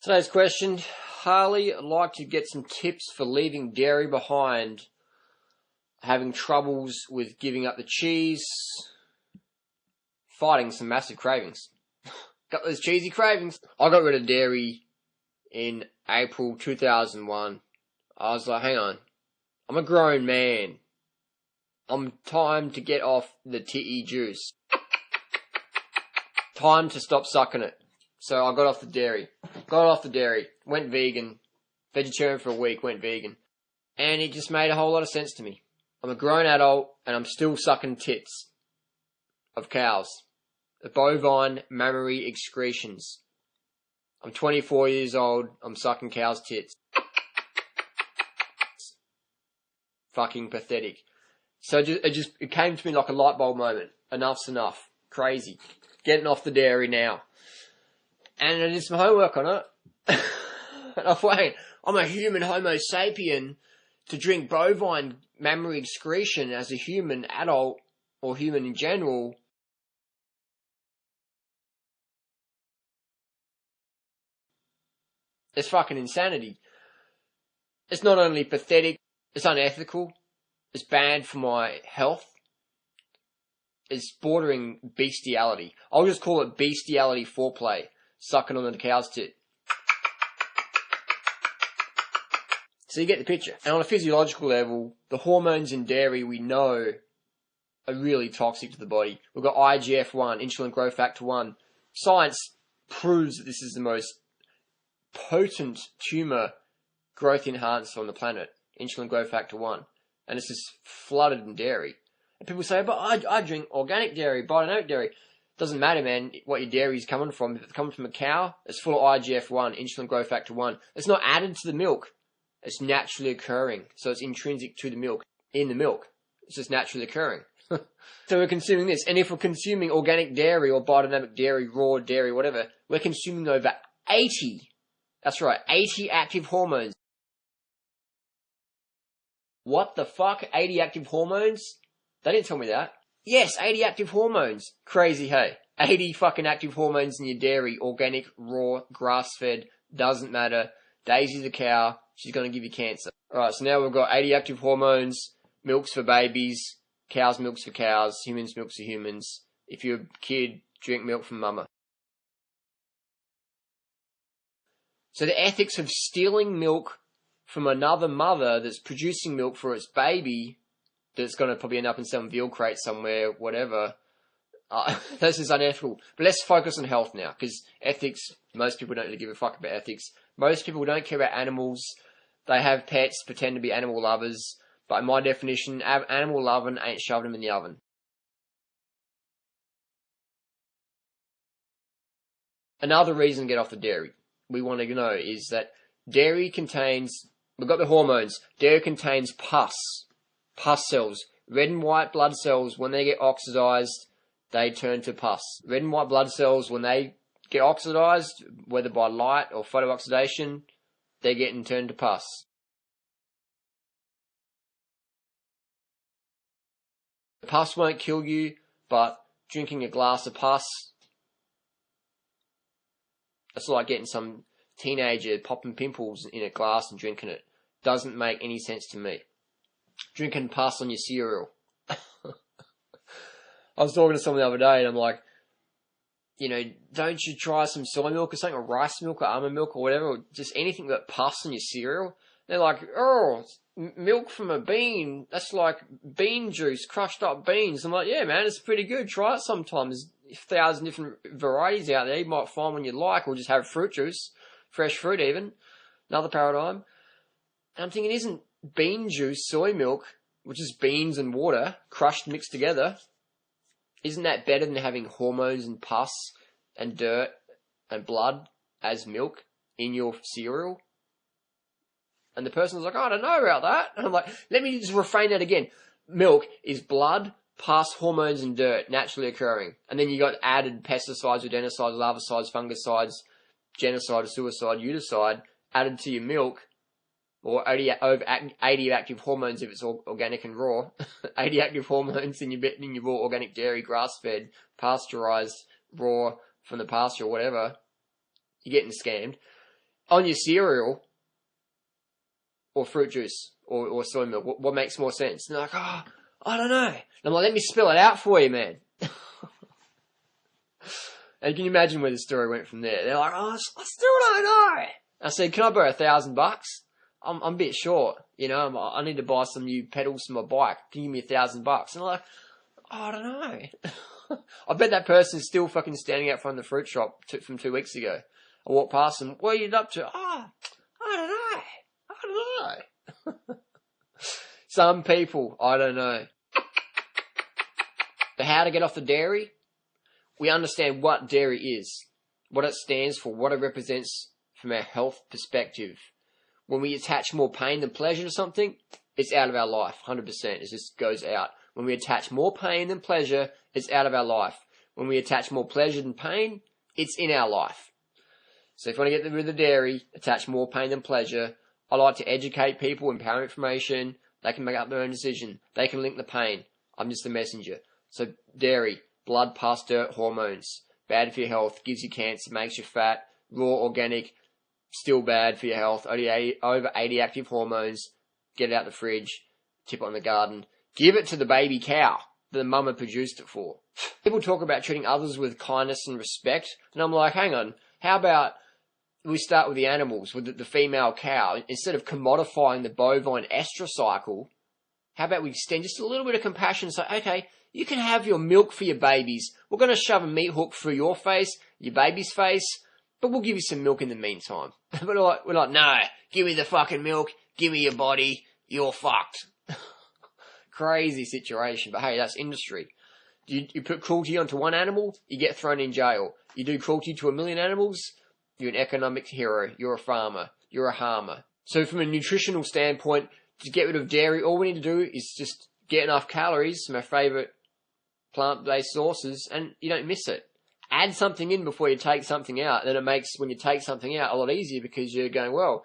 Today's question, Harley, I'd like to get some tips for leaving dairy behind, having troubles with giving up the cheese, fighting some massive cravings. Got those cheesy cravings. I got rid of dairy in April 2001. I was like, hang on, I'm a grown man. I'm time to get off the titty juice. Time to stop sucking it. So I got off the dairy. Went vegan. Vegetarian for a week, went vegan. And it just made a whole lot of sense to me. I'm a grown adult and I'm still sucking tits of cows. The bovine mammary excretions. I'm 24 years old. I'm sucking cows' tits. Fucking pathetic. So it came to me like a light bulb moment. Enough's enough. Crazy. Getting off the dairy now. And I did some homework on it. And I thought, hey, I'm a human homo sapien to drink bovine mammary excretion as a human adult or human in general. It's fucking insanity. It's not only pathetic, it's unethical, it's bad for my health, it's bordering bestiality. I'll just call it bestiality foreplay, sucking on the cow's tit. So you get the picture. And on a physiological level, the hormones in dairy we know are really toxic to the body. We've got IGF-1, insulin growth factor 1. Science proves that this is the most potent tumour growth enhancer on the planet, insulin growth factor 1. And it's just flooded in dairy. And people say, but I drink organic dairy, biodynamic dairy. Doesn't matter, man, what your dairy is coming from. If it's coming from a cow, it's full of IGF-1, insulin growth factor 1. It's not added to the milk. It's naturally occurring. So it's intrinsic to the milk. In the milk. It's just naturally occurring. So we're consuming this. And if we're consuming organic dairy or biodynamic dairy, raw dairy, whatever, we're consuming over 80. That's right, 80 active hormones. What the fuck? 80 active hormones? They didn't tell me that. Yes, 80 active hormones. Crazy, hey. 80 fucking active hormones in your dairy. Organic, raw, grass-fed. Doesn't matter. Daisy's the cow. She's going to give you cancer. Alright, so now we've got 80 active hormones. Milks for babies. Cows' milks for cows. Humans' milks for humans. If you're a kid, drink milk from mama. So the ethics of stealing milk from another mother that's producing milk for its baby, that's going to probably end up in some veal crate somewhere, whatever, this is unethical. But let's focus on health now, because ethics, most people don't really give a fuck about ethics. Most people don't care about animals. They have pets, pretend to be animal lovers. But in my definition, animal loving ain't shoving them in the oven. Another reason to get off the dairy we want to know is that dairy contains, we've got the hormones, dairy contains pus cells. Red and white blood cells, when they get oxidized, they turn to pus. Red and white blood cells, when they get oxidized, whether by light or photooxidation, they're getting turned to pus. The pus won't kill you, but drinking a glass of pus, it's like getting some teenager popping pimples in a glass and drinking it. Doesn't make any sense to me. Drinking pus on your cereal. I was talking to someone the other day and I'm like, you know, don't you try some soy milk or something, or rice milk or almond milk or whatever, or just anything that pus on your cereal? They're like, oh, milk from a bean, that's like bean juice, crushed up beans. I'm like, yeah, man, it's pretty good. Try it sometime. There's 1,000 different varieties out there. You might find one you like, or just have fruit juice, fresh fruit even. Another paradigm. And I'm thinking, isn't bean juice, soy milk, which is beans and water, crushed, mixed together, isn't that better than having hormones and pus and dirt and blood as milk in your cereal? And the person was like, oh, I don't know about that. And I'm like, let me just reframe that again. Milk is blood, pus, hormones, and dirt naturally occurring. And then you got added pesticides, rodenticides, larvicides, fungicides, genocide, suicide, uticide added to your milk, or 80 active hormones if it's organic and raw. 80 active hormones in your raw organic dairy, grass-fed, pasteurized, raw from the pasture or whatever. You're getting scammed. on your cereal or fruit juice or soy milk? What makes more sense? And they're like, oh, I don't know. And I'm like, let me spell it out for you, man. And can you imagine where the story went from there? They're like, oh, I still don't know. I said, can I borrow $1,000? I'm a bit short, you know. I need to buy some new pedals for my bike. Can you give me $1,000? And they're like, oh, I don't know. I bet that person's still fucking standing out front of the fruit shop from 2 weeks ago. I walk past them. What are you up to? Oh, I don't know. I don't know. Some people, I don't know. But how to get off the dairy? We understand what dairy is, what it stands for, what it represents from our health perspective. When we attach more pain than pleasure to something, it's out of our life, 100%. It just goes out. When we attach more pain than pleasure, it's out of our life. When we attach more pleasure than pain, it's in our life. So if you want to get rid of the dairy, attach more pain than pleasure. I like to educate people, empower information. They can make up their own decision. They can link the pain. I'm just the messenger. So dairy, blood, pus, dirt, hormones. Bad for your health, gives you cancer, makes you fat. Raw, organic, still bad for your health. Over 80 active hormones. Get it out the fridge. Tip it on the garden. Give it to the baby cow that the mama produced it for. People talk about treating others with kindness and respect. And I'm like, hang on. How about we start with the animals, with the female cow? Instead of commodifying the bovine estrous cycle, how about we extend just a little bit of compassion and say, okay, you can have your milk for your babies. We're going to shove a meat hook through your face, your baby's face, but we'll give you some milk in the meantime. But we're like, no, give me the fucking milk, give me your body, you're fucked. Crazy situation, but hey, that's industry. You put cruelty onto one animal, you get thrown in jail. You do cruelty to 1 million animals, you're an economic hero, you're a farmer, you're a harmer. So from a nutritional standpoint, to get rid of dairy, all we need to do is just get enough calories from our favourite plant-based sources, and you don't miss it. Add something in before you take something out, then it makes when you take something out a lot easier because you're going, well,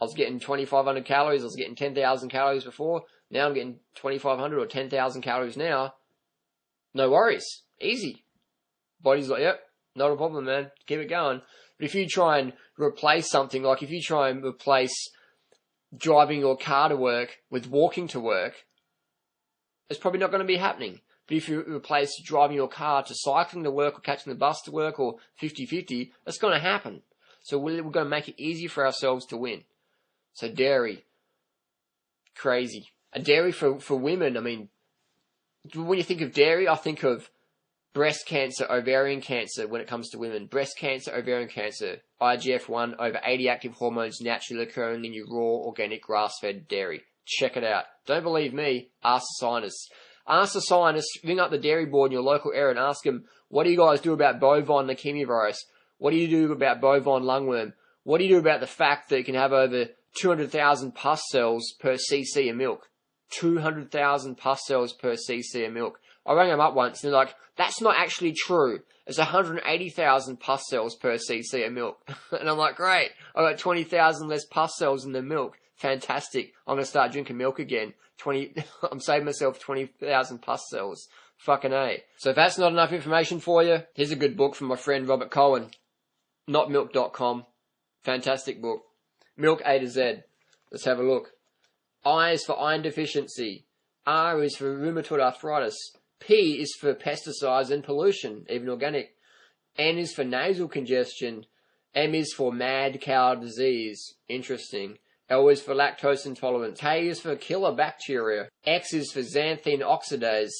I was getting 2,500 calories, I was getting 10,000 calories before, now I'm getting 2,500 or 10,000 calories now. No worries. Easy. Body's like, yep, not a problem, man. Keep it going. But if you try and replace something, like if you try and replace driving your car to work with walking to work, it's probably not going to be happening. But if you replace driving your car to cycling to work or catching the bus to work or 50-50, that's going to happen. So we're going to make it easy for ourselves to win. So dairy. Crazy. And dairy for women, I mean, when you think of dairy, I think of breast cancer, ovarian cancer when it comes to women. Breast cancer, ovarian cancer, IGF-1, over 80 active hormones naturally occurring in your raw, organic, grass-fed dairy. Check it out. Don't believe me? Ask the scientists. Ask the scientists, ring up the dairy board in your local area and ask them, what do you guys do about bovine leukemia virus? What do you do about bovine lungworm? What do you do about the fact that you can have over 200,000 pus cells per cc of milk? 200,000 pus cells per cc of milk. I rang them up once and they're like, that's not actually true. It's 180,000 pus cells per cc of milk. And I'm like, great. I've got 20,000 less pus cells in the milk. Fantastic. I'm going to start drinking milk again. I'm saving myself 20,000 pus cells. Fucking A. So if that's not enough information for you, here's a good book from my friend Robert Cohen. Notmilk.com. Fantastic book. Milk A to Z. Let's have a look. I is for iron deficiency. R is for rheumatoid arthritis. P is for pesticides and pollution, even organic. N is for nasal congestion. M is for mad cow disease. Interesting. L is for lactose intolerance. K is for killer bacteria. X is for xanthine oxidase.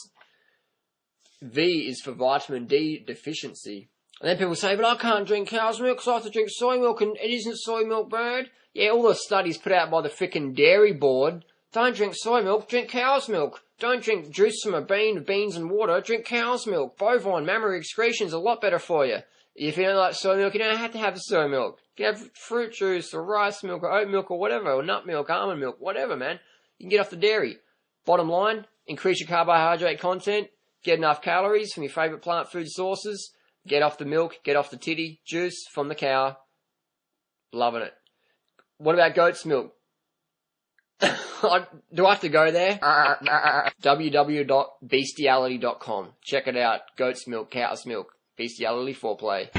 V is for vitamin D deficiency. And then people say, but I can't drink cow's milk, so I have to drink soy milk, and it isn't soy milk bad. Yeah, all the studies put out by the frickin' dairy board. Don't drink soy milk, drink cow's milk. Don't drink juice from a bean, beans and water, drink cow's milk. Bovine mammary excretion's a lot better for you. If you don't like soy milk, you don't have to have soy milk. You can have fruit juice or rice milk or oat milk or whatever, or nut milk, almond milk, whatever, man. You can get off the dairy. Bottom line, increase your carbohydrate content, get enough calories from your favourite plant food sources, get off the milk, get off the titty, juice from the cow. Loving it. What about goat's milk? Do I have to go there? www.bestiality.com. Check it out. Goat's milk, cow's milk. Bestiality foreplay.